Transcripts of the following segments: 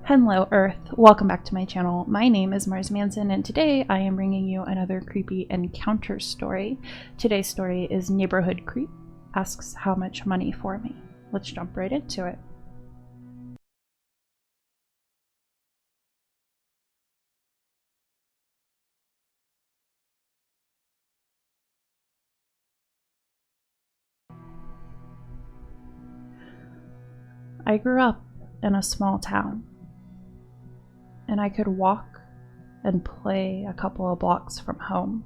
Hello Earth, welcome back to my channel. My name is Mars Manson and today I am bringing you another creepy encounter story. Today's story is Neighborhood Creep Asks How Much Money For Me. Let's jump right into it. I grew up in a small town, and I could walk and play a couple of blocks from home,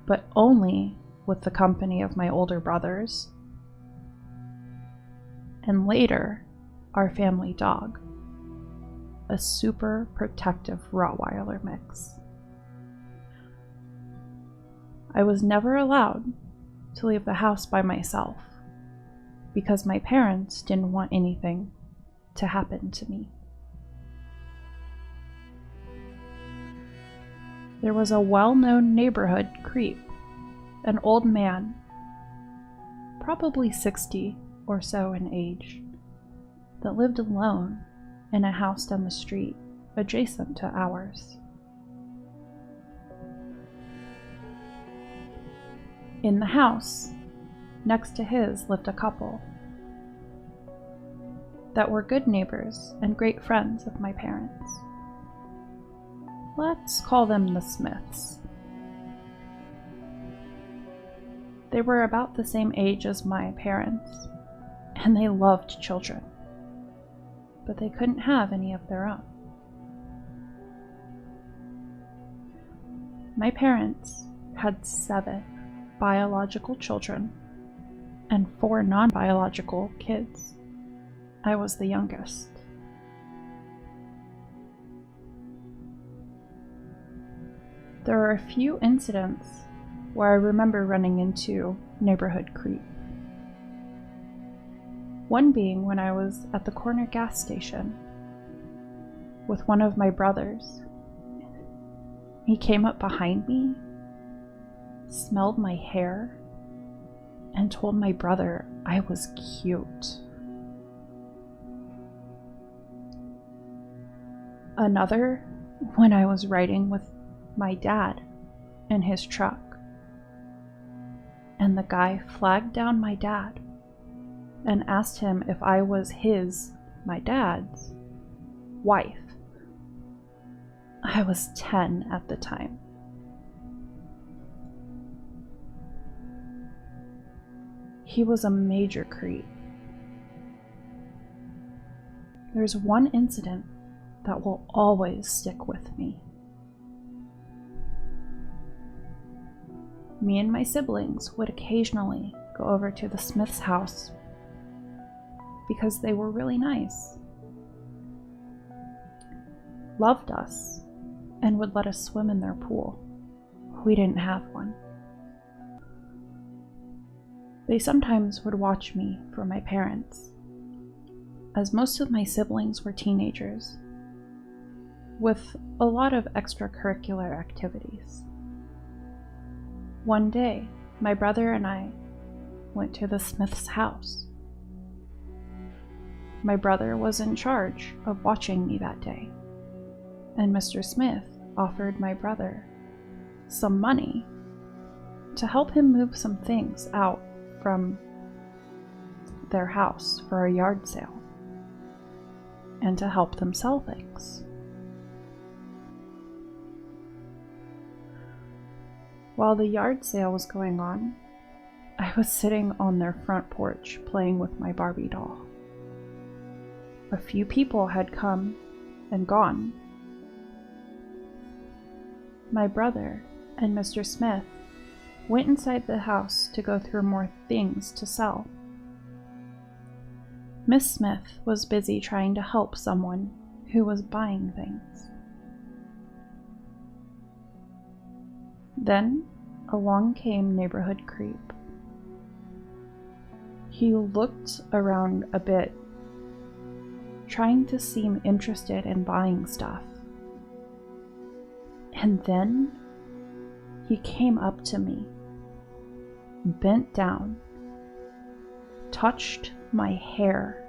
but only with the company of my older brothers, and later our family dog, a super protective Rottweiler mix. I was never allowed to leave the house by myself because my parents didn't want anything to happen to me. There was a well-known neighborhood creep, an old man, probably 60 or so in age, that lived alone in a house down the street adjacent to ours. In the house next to his lived a couple that were good neighbors and great friends of my parents. Let's call them the Smiths. They were about the same age as my parents, and they loved children, but they couldn't have any of their own. My parents had 7 biological children and 4 non-biological kids. I was the youngest. There are a few incidents where I remember running into neighborhood creep. One being when I was at the corner gas station with one of my brothers. He came up behind me, smelled my hair, and told my brother I was cute. Another, when I was riding with my dad in his truck, and the guy flagged down my dad and asked him if I was my dad's, wife. I was 10 at the time. He was a major creep. There's one incident that will always stick with me. Me and my siblings would occasionally go over to the Smith's house because they were really nice, loved us, and would let us swim in their pool. We didn't have one. They sometimes would watch me for my parents, as most of my siblings were teenagers with a lot of extracurricular activities. One day, my brother and I went to the Smith's house. My brother was in charge of watching me that day, and Mr. Smith offered my brother some money to help him move some things out from their house for a yard sale and to help them sell things. While the yard sale was going on, I was sitting on their front porch playing with my Barbie doll. A few people had come and gone. My brother and Mr. Smith went inside the house to go through more things to sell. Miss Smith was busy trying to help someone who was buying things. Then along came neighborhood creep. He looked around a bit, trying to seem interested in buying stuff. And then he came up to me, bent down, touched my hair,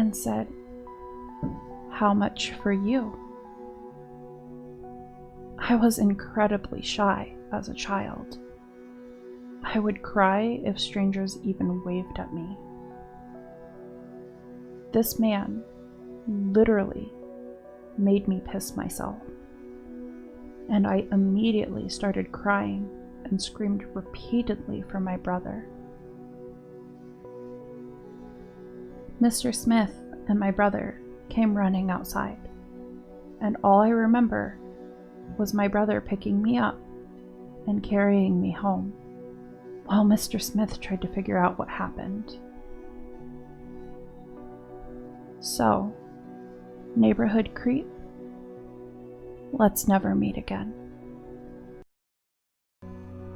and said, "How much for you?" I was incredibly shy as a child. I would cry if strangers even waved at me. This man literally made me piss myself, and I immediately started crying and screamed repeatedly for my brother. Mr. Smith and my brother came running outside, and all I remember was my brother picking me up and carrying me home, while Mr. Smith tried to figure out what happened. So, neighborhood creep, let's never meet again.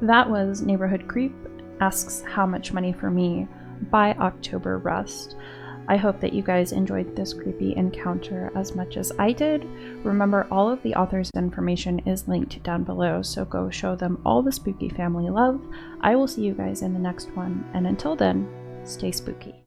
That was Neighborhood Creep Asks How Much Money for Me by October Rust. I hope that you guys enjoyed this creepy encounter as much as I did. Remember, all of the author's information is linked down below, so go show them all the spooky family love. I will see you guys in the next one, and until then, stay spooky.